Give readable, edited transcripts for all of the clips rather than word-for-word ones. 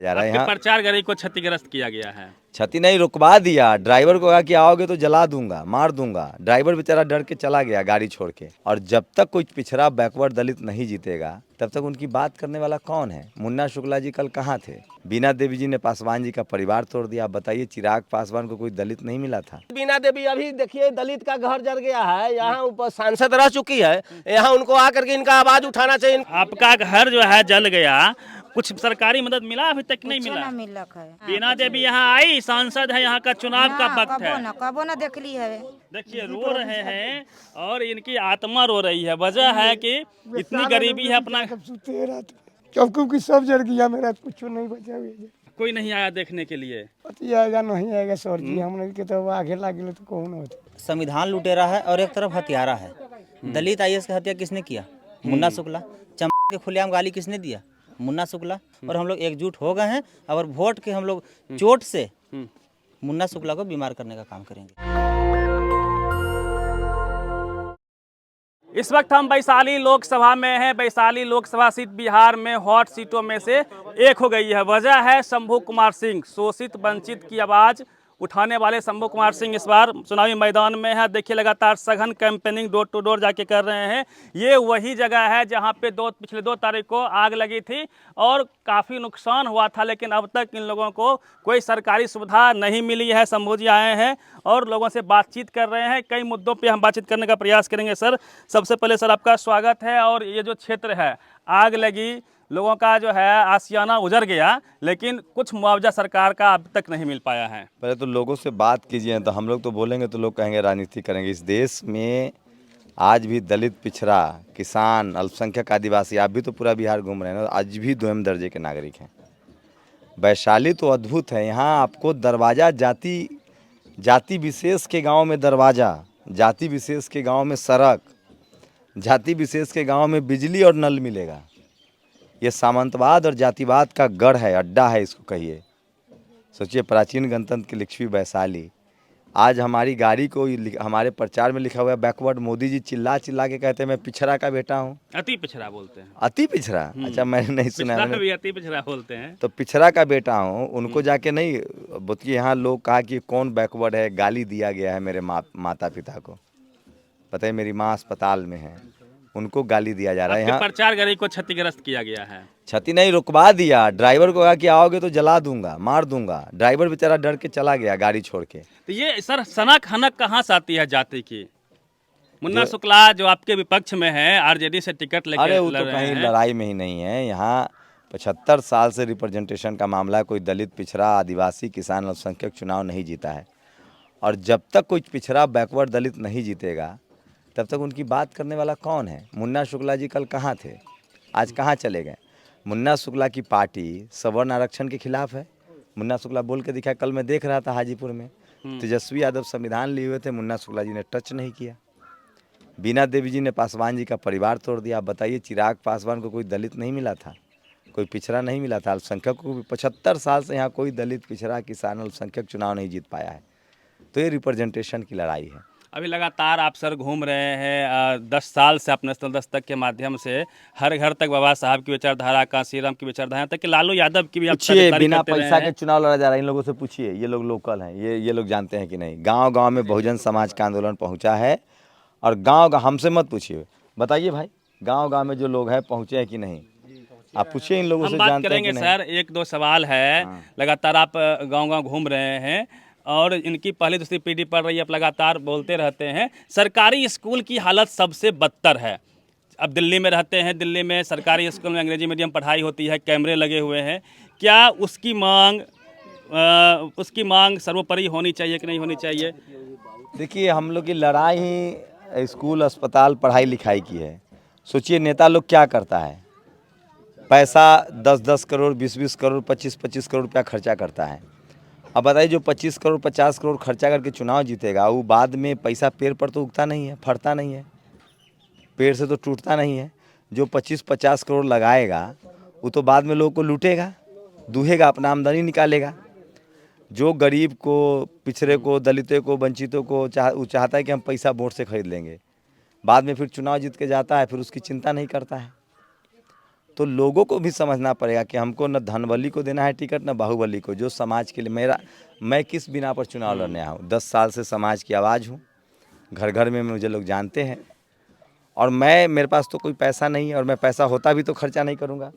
जा रहा है आपके यहाँ। प्रचार गाड़ी को क्षतिग्रस्त किया गया है। क्षति नहीं, रुकवा दिया। ड्राइवर को कहा कि आओगे तो जला दूंगा, मार दूंगा। ड्राइवर बेचारा डर के चला गया गाड़ी छोड़ के। और जब तक कोई पिछड़ा बैकवर्ड दलित नहीं जीतेगा तब तक उनकी बात करने वाला कौन है। मुन्ना शुक्ला जी कल कहाँ थे? बीना देवी जी ने पासवान जी का परिवार तोड़ दिया। आप बताइए, चिराग पासवान को कोई दलित नहीं मिला था? बीना देवी अभी देखिए दलित का घर जल गया है, यहाँ ऊपर सांसद रह चुकी है, यहाँ उनको आकर के इनका आवाज उठाना चाहिए। आपका घर जो है जल गया, कुछ सरकारी मदद मिला? अभी तक नहीं मिला। मिलक है। बीना देवी यहाँ आई, सांसद है, यहाँ का चुनाव का वक्त है। कबो ना देखली है। देखिए रो रहे हैं और इनकी आत्मा रो रही है। वजह है कि इतनी गरीबी है। अपना क्योंकि सब जल गया, मेरा कुछ नहीं बचा हुआ। कोई नहीं आया देखने के लिए। पति आएगा नहीं आएगा सर जी, हमने के तो आगे लागे तो कौन होता। संविधान लुटेरा है और एक तरफ हत्यारा है। दलित आईएएस की हत्या किसने किया? मुन्ना शुक्ला। चंपा के खुलेआम गाली किसने दिया? मुन्ना शुक्ला। और हम लोग एकजुट हो गए हैं और वोट के हम लोग चोट से मुन्ना शुक्ला को बीमार करने का काम करेंगे। इस वक्त हम वैशाली लोकसभा में हैं। वैशाली लोकसभा सीट बिहार में हॉट सीटों में से एक हो गई है। वजह है शंभू कुमार सिंह, शोषित वंचित की आवाज़ उठाने वाले शंभू कुमार सिंह इस बार चुनावी मैदान में है। देखिए लगातार सघन कैंपेनिंग डोर टू डोर जाके कर रहे हैं। ये वही जगह है जहां पे पिछले 2 तारीख को आग लगी थी और काफ़ी नुकसान हुआ था, लेकिन अब तक इन लोगों को कोई सरकारी सुविधा नहीं मिली है। शंभू जी आए हैं और लोगों से बातचीत कर रहे हैं। कई मुद्दों पे हम बातचीत करने का प्रयास करेंगे। सर, सबसे पहले सर आपका स्वागत है। और ये जो क्षेत्र है, आग लगी, लोगों का जो है आशियाना उजड़ गया, लेकिन कुछ मुआवजा सरकार का अब तक नहीं मिल पाया है। पहले तो लोगों से बात कीजिए, तो हम लोग तो बोलेंगे तो लोग कहेंगे राजनीति करेंगे। इस देश में आज भी दलित, पिछड़ा, किसान, अल्पसंख्यक, आदिवासी, आप भी तो पूरा बिहार घूम रहे हैं, आज भी 2म दर्जे के नागरिक हैं। वैशाली तो अद्भुत है। यहाँ आपको दरवाज़ा जाति विशेष के गांव में दरवाज़ा, जाति विशेष के गांव में सड़क, जाति विशेष के गांव में बिजली और नल मिलेगा। ये सामंतवाद और जातिवाद का गढ़ है, अड्डा है, इसको कहिए। सोचिए, प्राचीन गणतंत्र की लिखी वैशाली, आज हमारी गाड़ी को हमारे प्रचार में लिखा हुआ है बैकवर्ड। मोदी जी चिल्ला चिल्ला के कहते हैं मैं पिछड़ा का बेटा हूँ। अति पिछड़ा बोलते हैं। अति पिछड़ा? अच्छा, मैंने नहीं सुना है। भी अति पिछड़ा बोलते हैं। तो पिछड़ा का बेटा हूँ, उनको जाके नहीं बोलिए। यहाँ लोग कहा कि कौन बैकवर्ड है, गाली दिया गया है मेरे माता पिता को। पता है, मेरी माँ अस्पताल में है, उनको गाली दिया जा रहा है। यहाँ प्रचार गाड़ी को क्षतिग्रस्त किया गया है। क्षति नहीं, रुकवा दिया। ड्राइवर को कहा कि आओगे तो जला दूंगा, मार दूंगा। ड्राइवर बेचारा डर के चला गया गाड़ी छोड़ के। तो ये सर सनक हनक कहाँ से आती है जाति की? मुन्ना शुक्ला जो आपके विपक्ष में है, आरजेडी से टिकट लेकर अरे वो तो कहीं लड़ाई में ही नहीं है। यहाँ 75 साल से रिप्रेजेंटेशन का मामला है। कोई दलित, पिछड़ा, आदिवासी, किसान, अल्पसंख्यक चुनाव नहीं जीता है। और जब तक कोई पिछड़ा, बैकवर्ड दलित नहीं जीतेगा तब तक उनकी बात करने वाला कौन है। मुन्ना शुक्ला जी कल कहाँ थे? आज कहाँ चले गए? मुन्ना शुक्ला की पार्टी सवर्ण आरक्षण के खिलाफ है। मुन्ना शुक्ला बोल के दिखा। कल मैं देख रहा था हाजीपुर में, तेजस्वी यादव संविधान लिए हुए थे, मुन्ना शुक्ला जी ने टच नहीं किया। बीना देवी जी ने पासवान जी का परिवार तोड़ दिया। आप बताइए, चिराग पासवान को कोई दलित नहीं मिला था, कोई पिछड़ा नहीं मिला था। अल्पसंख्यक को भी 75 साल से यहाँ कोई दलित, पिछड़ा, किसान, अल्पसंख्यक चुनाव नहीं जीत पाया है। तो ये रिप्रेजेंटेशन की लड़ाई है। अभी लगातार आप सर घूम रहे हैं 10 साल से अपने स्थल दस्तक के माध्यम से हर घर तक बाबा साहब की विचारधारा, कांसीराम की विचारधारा तक कि लालू यादव की भी आप पूछिए, बिना पैसा के चुनाव लड़ा जा रहा है। इन लोगों से पूछिए, ये लोग लोकल हैं, ये लोग जानते हैं कि नहीं। गांव गांव में बहुजन समाज का आंदोलन पहुंचा है। और गांव हमसे मत पूछिए, बताइए भाई, गांव गांव में जो लोग हैं पहुंचे हैं कि नहीं? आप पूछिए इन लोगों से, जानते हैं कि नहीं? सर 1-2 सवाल है। लगातार आप गाँव गाँव घूम रहे हैं और इनकी पहली दूसरी पीढ़ी पढ़ रही है, आप लगातार बोलते रहते हैं सरकारी स्कूल की हालत सबसे बदतर है। अब दिल्ली में रहते हैं, दिल्ली में सरकारी स्कूल में अंग्रेजी मीडियम पढ़ाई होती है, कैमरे लगे हुए हैं। क्या उसकी मांग सर्वोपरि होनी चाहिए कि नहीं होनी चाहिए? देखिए, हम लोग की लड़ाई ही स्कूल, अस्पताल, पढ़ाई लिखाई की है। सोचिए, नेता लोग क्या करता है, पैसा 10-10 करोड़, 20-20 करोड़, 25-25 करोड़ रुपया खर्चा करता है। अब बताइए, जो 25 करोड़ 50 करोड़ खर्चा करके चुनाव जीतेगा, वो बाद में पैसा पेड़ पर तो उगता नहीं है, फटता नहीं है, पेड़ से तो टूटता नहीं है। जो 25-50 करोड़ लगाएगा वो तो बाद में लोगों को लूटेगा, दूहेगा, अपना आमदनी निकालेगा। जो गरीब को, पिछड़े को, दलितों को, वंचितों को वो चाहता है कि हम पैसा वोट से खरीद लेंगे। बाद में फिर चुनाव जीत के जाता है, फिर उसकी चिंता नहीं करता है। तो लोगों को भी समझना पड़ेगा कि हमको न धनबली को देना है टिकट, न बाहुबली को, जो समाज के लिए मैं किस बिना पर चुनाव लड़ने आया हूँ। 10 साल से समाज की आवाज़ हूँ, घर घर में मुझे लोग जानते हैं। और मेरे पास तो कोई पैसा नहीं है, और मैं पैसा होता भी तो खर्चा नहीं करूँगा,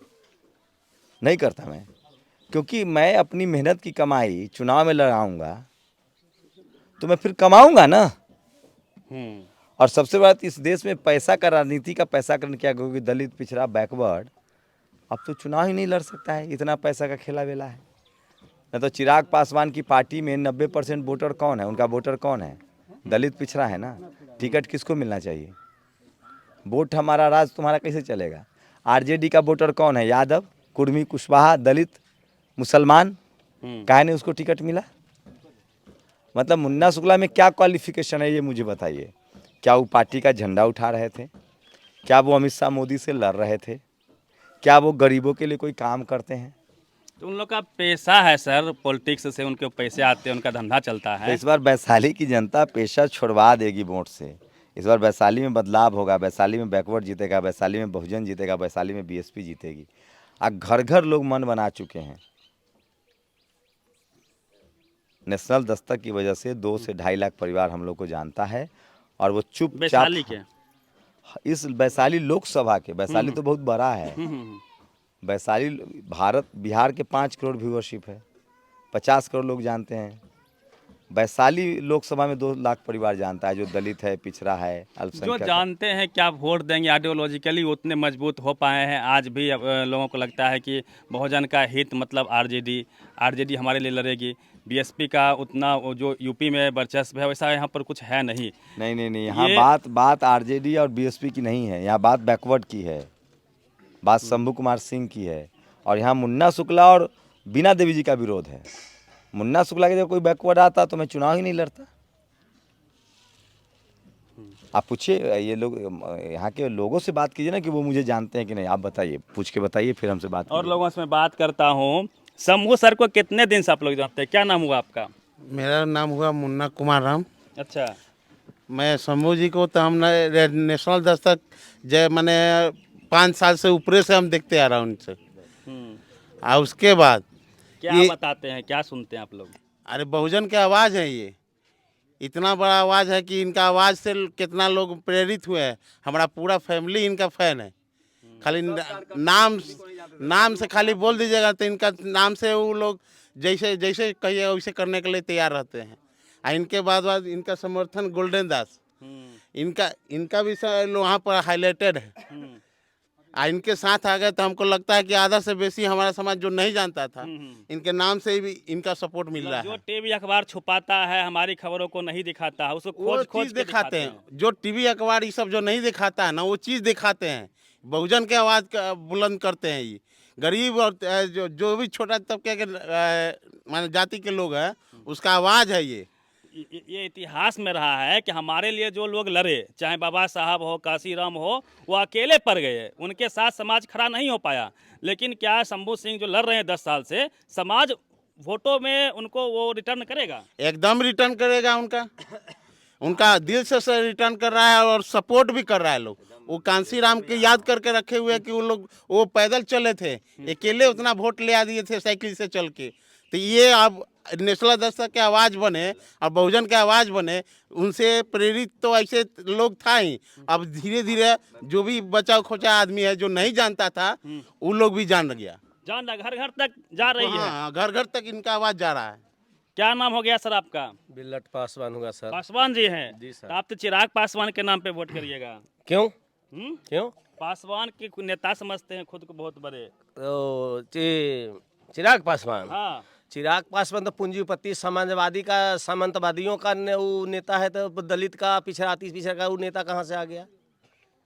नहीं करता मैं, क्योंकि मैं अपनी मेहनत की कमाई चुनाव में लगाऊंगा तो मैं फिर कमाऊंगा ना। और सबसे बड़ा इस देश में पैसा का, राजनीति का पैसाकरण क्या, क्योंकि दलित, पिछड़ा, बैकवर्ड अब तो चुनाव ही नहीं लड़ सकता है, इतना पैसा का खेला वेला है। न तो चिराग पासवान की पार्टी में 90% वोटर कौन है, उनका वोटर कौन है, दलित पिछड़ा है ना। टिकट किसको मिलना चाहिए? वोट हमारा, राज तुम्हारा कैसे चलेगा? आरजेडी का वोटर कौन है? यादव, कुर्मी, कुशवाहा, दलित, मुसलमान। काहे नहीं उसको टिकट मिला? मतलब मुन्ना शुक्ला में क्या क्वालिफिकेशन है, ये मुझे बताइए। क्या वो पार्टी का झंडा उठा रहे थे? क्या वो अमित शाह, मोदी से लड़ रहे थे? क्या वो गरीबों के लिए कोई काम करते हैं? तो उन लोग का पैसा है सर, पॉलिटिक्स से उनके पैसे आते हैं, उनका धंधा चलता तो है। इस बार वैशाली की जनता पैसा छुड़वा देगी वोट से। इस बार वैशाली में बदलाव होगा, वैशाली में बैकवर्ड जीतेगा, वैशाली में बहुजन जीतेगा, वैशाली में बीएसपी जीतेगी। घर घर लोग मन बना चुके हैं। नेशनल दस्तक की वजह से 2 से 2.5 लाख परिवार हम लोग को जानता है, और वो चुपचाप वैशाली के इस वैशाली लोकसभा के, वैशाली तो बहुत बड़ा है। वैशाली भारत, बिहार के 5 करोड़ व्यूअरशिप है, 50 करोड़ लोग जानते हैं। वैशाली लोकसभा में 2 लाख परिवार जानता है, जो दलित है, पिछड़ा है, जो अल्पसंख्यक है। जानते हैं क्या वोट देंगे, आइडियोलॉजिकली उतने मजबूत हो पाए हैं। आज भी लोगों को लगता है कि बहुजन का हित मतलब आरजेडी हमारे लिए लड़ेगी। बीएसपी का उतना जो यूपी में वर्चस्व है वैसा यहाँ पर कुछ है नहीं। नहीं, यहाँ बात आरजेडी और बीएसपी की नहीं है, यहाँ बात बैकवर्ड की है, बात शंभू कुमार सिंह की है। और यहाँ मुन्ना शुक्ला और बीना देवी जी का विरोध है। मुन्ना शुक्ला के जब कोई बैकवर्ड आता तो मैं चुनाव ही नहीं लड़ता। आप पूछिए ये लोग, यहाँ के लोगों से बात कीजिए ना कि वो मुझे जानते हैं कि नहीं। आप बताइए, पूछ के बताइए, फिर हमसे बात और कीजिए। लोगों से मैं बात करता हूँ। शंभू सर को कितने दिन से आप लोग जानते हैं? क्या नाम हुआ आपका? मेरा नाम हुआ मुन्ना कुमार राम। अच्छा, मैं शंभू जी को तो हमने नेशनल दस्तक जय मैंने 5 साल से ऊपर से हम देखते आ रहा हूँ उनसे। और उसके बाद क्या बताते हैं, क्या सुनते हैं आप लोग? अरे बहुजन की आवाज़ है ये, इतना बड़ा आवाज़ है कि इनका आवाज़ से कितना लोग प्रेरित हुए हैं। हमारा पूरा फैमिली इनका फैन है। खाली नाम से खाली बोल दीजिएगा तो इनका नाम से वो लोग जैसे जैसे कहिए वैसे करने के लिए तैयार रहते हैं। और इनके बाद इनका समर्थन गोल्डन दास, इनका भी वहाँ पर हाईलाइटेड है। इनके साथ आ गए तो हमको लगता है कि आधा से बेसी हमारा समाज जो नहीं जानता था, इनके नाम से भी इनका सपोर्ट मिल रहा जो है। टीवी अखबार छुपाता है, हमारी खबरों को नहीं दिखाता है, उसको वो खोज चीज़ के दिखाते हैं। जो टीवी अखबार ये सब जो नहीं दिखाता है ना, वो चीज़ दिखाते हैं। बहुजन के आवाज़ का बुलंद करते हैं। ये गरीब और जो भी छोटा तबके के माने जाति के लोग हैं, उसका आवाज़ है ये इतिहास में रहा है कि हमारे लिए जो लोग लड़े, चाहे बाबा साहब हो, काशीराम हो, वो अकेले पड़ गए, उनके साथ समाज खड़ा नहीं हो पाया। लेकिन क्या शंभू सिंह जो लड़ रहे हैं 10 साल से, समाज वोटों में उनको वो रिटर्न करेगा? एकदम रिटर्न करेगा। उनका दिल से रिटर्न कर रहा है और सपोर्ट भी कर रहा है लोग। वो कांसीराम के याद करके रखे हुए कि वो पैदल चले थे, अकेले उतना वोट ले आ दिए थे साइकिल से चल के। तो ये अब नेशनल दस्तक के आवाज़ बने और बहुजन के आवाज़ बने, उनसे प्रेरित तो ऐसे लोग था ही। अब धीरे धीरे जो भी बचा खोचा आदमी है जो नहीं जानता था, वो लोग भी जान गया। घर घर तक जा रही है। हाँ, घर घर तक इनका आवाज़ जा रहा है। क्या नाम हो गया सर आपका? बिल्लट पासवान हुआ सर। पासवान जी हैं जी सर। तो आप तो चिराग पासवान के नाम पे वोट करिएगा। क्यों? हम्म? क्यों? पासवान के नेता समझते हैं खुद को बहुत बड़े। तो चिराग पासवान, हाँ, चिराग पासवान तो पूंजीपति समाजवादी का, सामंतवादियों का वो नेता है। तो दलित का, पिछड़ा का वो नेता कहाँ से आ गया?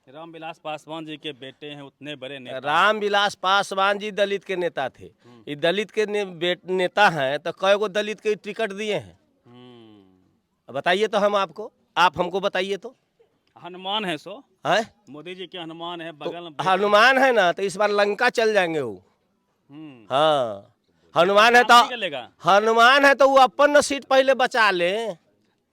रामविलास पासवान जी के बेटे हैं, उतने बड़े नेता। रामविलास पासवान जी दलित के नेता थे। ये दलित के नेता हैं तो कई गो दलित के टिकट दिए हैं? बताइए तो आप हमको बताइए तो। हनुमान है सो है मोदी जी के, हनुमान है बगल में। हनुमान है ना, तो इस बार लंका चल जाएंगे वो। हम्म। हाँ, हनुमान है काम नहीं तो चलेगा। हनुमान है तो वो अपन न सीट पहले बचा ले।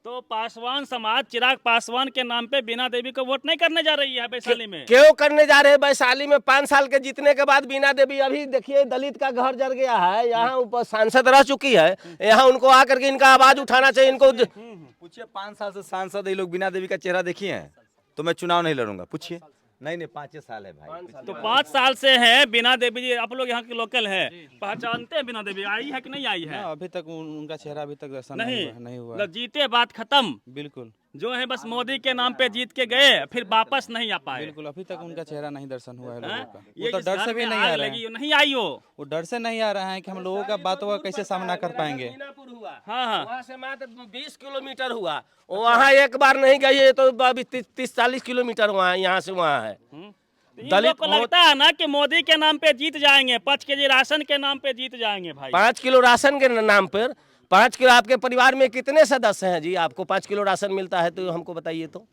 तो पासवान समाज चिराग पासवान के नाम पे बीना देवी को वोट नहीं करने जा रही है वैशाली में। क्यों करने जा रहे हैं? वैशाली में 5 साल के जीतने के बाद बीना देवी, अभी देखिए दलित का घर जल गया है, यहाँ ऊपर सांसद रह चुकी है, यहाँ उनको आकर के इनका आवाज उठाना चाहिए। इनको पूछिए 5 साल से सांसद ये लोग बिना देवी का चेहरा देखिए हैं तो मैं चुनाव नहीं लड़ूंगा, पूछिए। नहीं 5 साल है भाई। तो 5 साल से हैं बिना देवी जी, आप लोग यहाँ के लोकल हैं, पहचानते हैं बिना देवी आई है कि नहीं आई है? अभी तक उनका चेहरा अभी तक दर्शन नहीं हुआ। मतलब जीते बात खत्म, बिल्कुल जो है बस मोदी के नाम पे जीत के गए फिर वापस नहीं आ पाए। बिल्कुल अभी तक उनका चेहरा नहीं दर्शन हुआ है लोगों का। ये वो तो जिस डर घर से भी में नहीं आग आ रहे लगी, हैं, नहीं आई वो डर से नहीं आ रहे हैं कि हम लोगों का बातों का कैसे सामना कर पाएंगे। हाँ वहाँ से मात्र 20 किलोमीटर हुआ, वहाँ एक बार नहीं गई है तो अभी 30-40 किलोमीटर वहाँ यहाँ से वहाँ है। दलित को लगता है ना कि मोदी के नाम पे जीत जाएंगे, 5 केजी राशन के नाम पे जीत जाएंगे भाई। 5 किलो राशन के नाम पर 5 किलो। आपके परिवार में कितने सदस्य हैं जी? आपको 5 किलो राशन मिलता है तो हमको बताइए तो।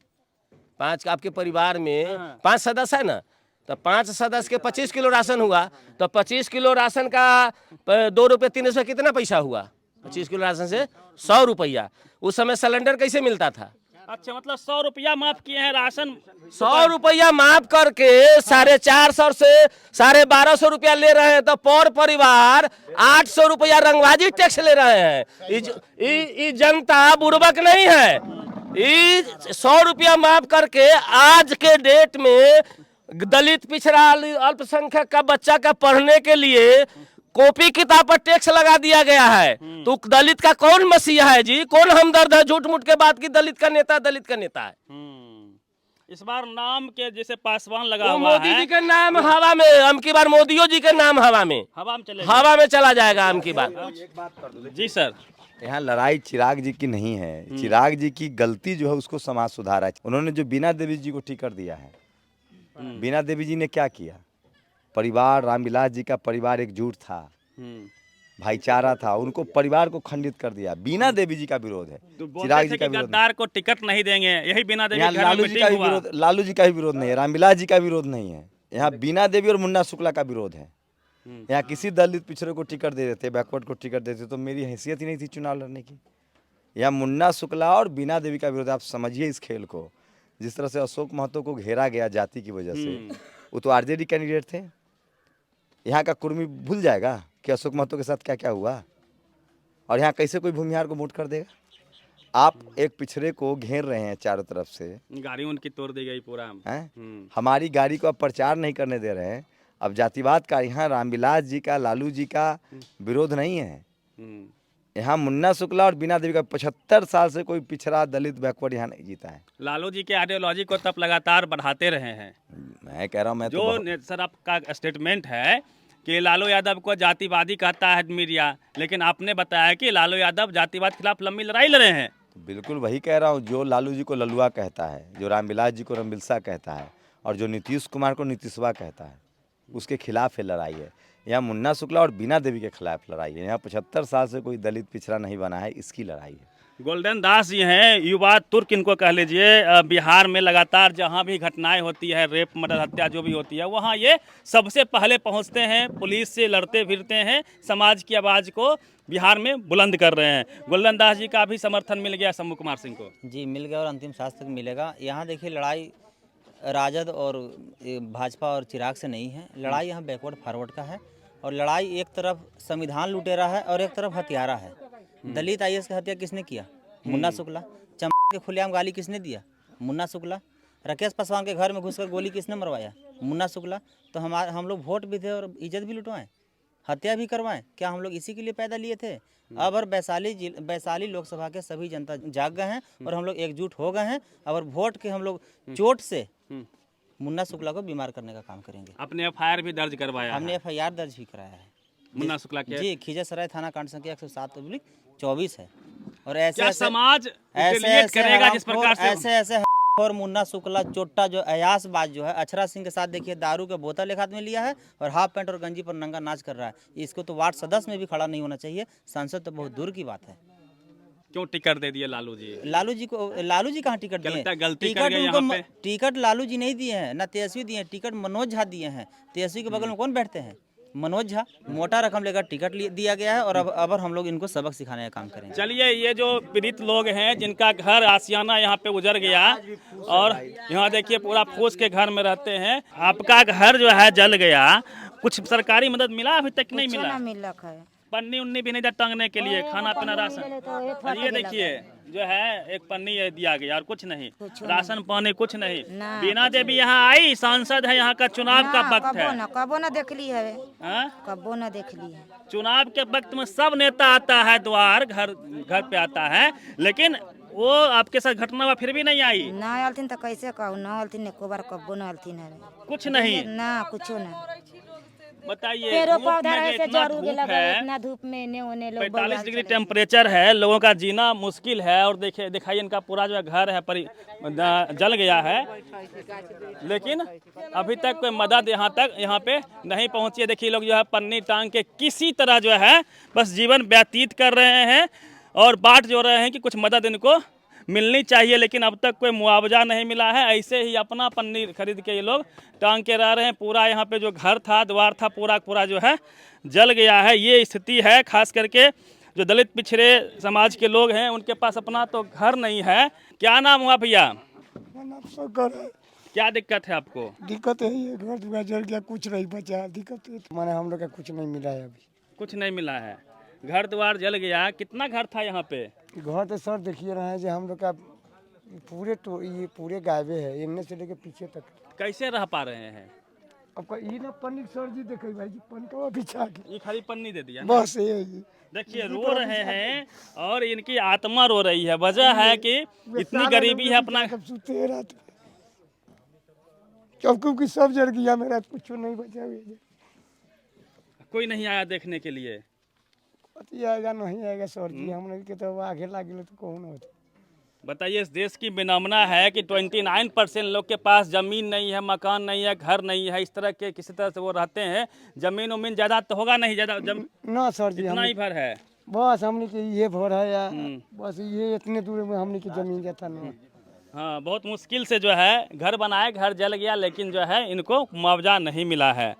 5 आपके परिवार में 5 सदस्य है ना, तो 5 सदस्य के 25 किलो राशन हुआ, तो 25 किलो राशन का 2 रुपये 3 रुपये कितना पैसा हुआ? 25 किलो राशन से 100 रुपया। उस समय सिलेंडर कैसे मिलता था? अच्छा, मतलब 100 रुपया माफ किए हैं राशन। 100 रुपया माफ करके 450 से 1250 रुपया ले रहे हैं, तो पर परिवार 800 रुपया रंगबाजी टैक्स ले रहे हैं। ये जनता बुर्बक नहीं है। ये 100 रुपया माफ करके आज के डेट में दलित पिछड़ा अल्पसंख्यक का बच्चा का पढ़ने के लिए कॉपी किताब पर टैक्स लगा दिया गया है। तो दलित का कौन मसीहा है जी? कौन हमदर्द है? झूठ मूठ के बात की दलित का नेता है। इस बार नाम के जैसे पासवान लगा वो हुआ मोदी है, जी का नाम हवा में, अमकी बार मोदियों जी के नाम हवा में चला जाएगा अमकी बार। जी सर। यहाँ लड़ाई चिराग जी की नहीं है, चिराग जी की गलती जो है उसको समाज सुधारा है। उन्होंने जो बीना देवी जी को टिकट दिया है, बीना देवी जी ने क्या किया? परिवार, रामविलास जी का परिवार एकजुट था, भाईचारा था, उनको परिवार को खंडित कर दिया। बीना देवी जी का विरोध है, चिराग जी का विरोध। गद्दार को टिकट नहीं देंगे, यही बीना देवी यहाँ लालू जी का भी विरोध, लालू जी का भी विरोध नहीं है, रामविलास जी का विरोध नहीं है, यहाँ बीना देवी और मुन्ना शुक्ला का विरोध है। यहाँ किसी दलित पिछड़े को टिकट दे देते, बैकवर्ड को टिकट देते तो मेरी हैसियत ही नहीं थी चुनाव लड़ने की। यहाँ मुन्ना शुक्ला और बीना देवी का विरोध। आप समझिए इस खेल को। जिस तरह से अशोक महतो को घेरा गया जाति की वजह से, वो तो आरजेडी कैंडिडेट थे। यहाँ का कुर्मी भूल जाएगा कि अशोक महतो के साथ क्या क्या हुआ, और यहाँ कैसे कोई भूमिहार को वोट कर देगा? आप एक पिछड़े को घेर रहे हैं चारों तरफ से, गाड़ी उनकी तोड़ दी गई पूरा हैं? हमारी गाड़ी को आप प्रचार नहीं करने दे रहे हैं। अब जातिवाद का यहाँ रामविलास जी का, लालू जी का विरोध नहीं है। यहाँ मुन्ना शुक्ला और बीना देवी का 75 साल से कोई पिछड़ा दलित बैकवर्ड यहाँ नहीं जीता है। लालू जी के आइडियोलॉजी को तब लगातार बढ़ाते रहे हैं। मैं कह रहा हूँ, मैं जो सर आपका स्टेटमेंट है कि लालू यादव को जातिवादी कहता है मीडिया, लेकिन आपने बताया कि लालू यादव जातिवाद खिलाफ लंबी लड़ाई लड़े हैं। बिल्कुल वही कह रहा हूँ। जो लालू जी को ललुआ कहता है, जो रामविलास जी को रामविलसा कहता है, और जो नीतीश कुमार को नीतीशवा कहता है, उसके खिलाफ है लड़ाई है। यहाँ मुन्ना शुक्ला और बीना देवी के खिलाफ लड़ाई है। यहाँ 75 साल से कोई दलित पिछड़ा नहीं बना है, इसकी लड़ाई है। गोल्डन दास जी हैं, युवा तुर्क इनको कह लीजिए। बिहार में लगातार जहां भी घटनाएं होती है, रेप, मर्डर, हत्या जो भी होती है, वहां ये सबसे पहले पहुंचते हैं, पुलिस से लड़ते फिरते हैं, समाज की आवाज़ को बिहार में बुलंद कर रहे हैं। गोल्डन दास जी का भी समर्थन मिल गया शंभू कुमार सिंह को। जी मिल गया, और अंतिम सांस तक मिलेगा। यहाँ देखिए लड़ाई राजद और भाजपा और चिराग से नहीं है, लड़ाई यहाँ बैकवर्ड फॉरवर्ड का है। और लड़ाई एक तरफ संविधान लुटेरा है और एक तरफ हत्यारा है। दलित आईएएस की हत्या किसने किया? मुन्ना शुक्ला। के खुलेआम गाली किसने दिया? मुन्ना शुक्ला। राकेश पासवान के घर में घुसकर गोली किसने मरवाया? मुन्ना शुक्ला। तो हम लोग वोट भी थे और इज्जत भी लुटवाएं, हत्या भी करवाएं? क्या हम लोग इसी के लिए पैदा लिए थे? अब और वैशाली लोकसभा के सभी जनता जाग गए हैं और हम लोग एकजुट हो गए हैं, और वोट के हम लोग चोट से मुन्ना शुक्ला को बीमार करने का काम करेंगे। अपने एफआईआर भी दर्ज करवाया, हमने एफआईआर दर्ज भी कराया है मुन्ना शुक्ला के। जी, खिजरसराय थाना कांड संख्या 107/24 है। और ऐसे क्या समाज रिलेट करेगा जिस प्रकार से ऐसे और मुन्ना शुक्ला चोट्टा जो अयासबाज जो है, अक्षरा सिंह के साथ देखिए दारू के बोतल एक हाथ में लिया है और हाफ पैंट और गंजी पर नंगा नाच कर रहा है। इसको तो वार्ड सदस्य में भी खड़ा नहीं होना चाहिए, सांसद तो बहुत दूर की बात है। क्यों टिकट दे दिए लालू जी? लालू जी कहाँ टिकट दिए? गलती कर गए यहाँ पे। टिकट लालू जी नहीं दिए हैं, ना तेजस्वी दिए हैं, टिकट मनोज झा दिए हैं। तेजस्वी के बगल में कौन बैठते हैं? मनोज झा मोटा रकम लेकर टिकट दिया गया है और अब हम लोग इनको सबक सिखाने का काम करेंगे। चलिए, ये जो पीड़ित लोग हैं जिनका घर आशियाना यहाँ पे उजड़ गया और यहाँ देखिए पूरा फूस के घर में रहते हैं, आपका घर जो है जल गया, कुछ सरकारी मदद मिला? अभी तक नहीं मिला। पन्नी उन्नी भी नहीं दिया टांगने के लिए, खाना पीना राशन। और ये देखिए जो है एक पन्नी ये दिया गया और कुछ नहीं, राशन पानी कुछ नहीं। बीना देवी यहाँ आई, सांसद है, यहाँ का चुनाव का वक्त है। कबो न देख ली है, कबो न देख ली है। चुनाव के वक्त में सब नेता आता है, द्वार घर पे आता है, लेकिन वो आपके साथ घटना हुआ फिर भी नहीं आई। ना आलथिन तो कैसे कहूँ, ना आलथिन एको बार कबो न आलथिन है, कुछ नहीं ना कुछ ना। बताइए, पेड़ों पौधा इतना धूप में ने होने लोग 45 डिग्री टेम्परेचर है, लोगों का जीना मुश्किल है। और देखिए दिखाइए इनका पूरा जो घर है जल गया है, लेकिन अभी तक कोई मदद यहाँ पे नहीं पहुंची है। देखिए लोग जो है पन्नी टांग के किसी तरह जो है बस जीवन व्यतीत कर रहे हैं और बाट जो रहे हैं कि कुछ मदद इनको मिलनी चाहिए, लेकिन अब तक कोई मुआवजा नहीं मिला है। ऐसे ही अपना पन्नी खरीद के ये लोग टांग के रह रहे हैं। पूरा यहाँ पे जो घर था, द्वार था, पूरा जो है जल गया है। ये स्थिति है, खास करके जो दलित पिछड़े समाज के लोग हैं उनके पास अपना तो घर नहीं है। क्या नाम हुआ भैया? क्या दिक्कत है आपको? दिक्कत है ये घर दुआर जल गया, कुछ नहीं बचा। दिक्कत है माने हम लोग का कुछ नहीं मिला है, अभी कुछ नहीं मिला है। घर द्वार जल गया। कितना घर था यहाँ पे? घर तो सर देखिए रहे हैं जो हम लोग का ये पूरे गायबे है, इनने से लेके पीछे तक। कैसे रह पा रहे हैं? अब ये ना पन्नी सर जी देखे भाई जी, पनकवा बिछा के ये खाली पन्नी दे दिया बस ये देखिए रो रहे हैं और इनकी आत्मा रो रही है। वजह है कि इतनी गरीबी है। अपना सुते रात क्योंकि सब जल गया, मेरा कुछ नहीं बचा। कोई नहीं आया देखने के लिए? आएगा नहीं आएगा सर जी, हम लोग के तो आगे लागे तो कौन होता। बताइए, इस देश की विडंबना है कि 29% लोग के पास जमीन नहीं है, मकान नहीं है, घर नहीं है। इस तरह के किसी तरह से वो रहते हैं। जमीन उमीन ज्यादा तो होगा नहीं, ज्यादा ना सर जी, इतना ही भर है बस हमने के ये भर है या बस ये इतने दूर में हमने की जमीन जाता नहीं। हाँ, बहुत मुश्किल से जो है घर बनाए, घर जल गया, लेकिन जो है इनको मुआवजा नहीं मिला है।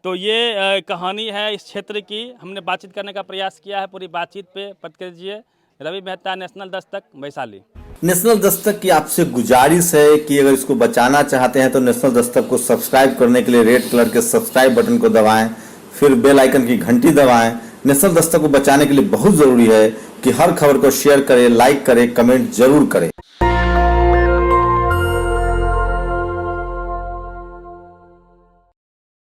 तो ये कहानी है इस क्षेत्र की। हमने बातचीत करने का प्रयास किया है। पूरी बातचीत पे प्रतिक्रिया दीजिए। रवि मेहता, नेशनल दस्तक, वैशाली। नेशनल दस्तक की आपसे गुजारिश है कि अगर इसको बचाना चाहते हैं तो नेशनल दस्तक को सब्सक्राइब करने के लिए रेड कलर के सब्सक्राइब बटन को दबाएं, फिर बेल आइकन की घंटी दबाएं। नेशनल दस्तक को बचाने के लिए बहुत जरूरी है कि हर खबर को शेयर करें, लाइक करें, कमेंट जरूर करें।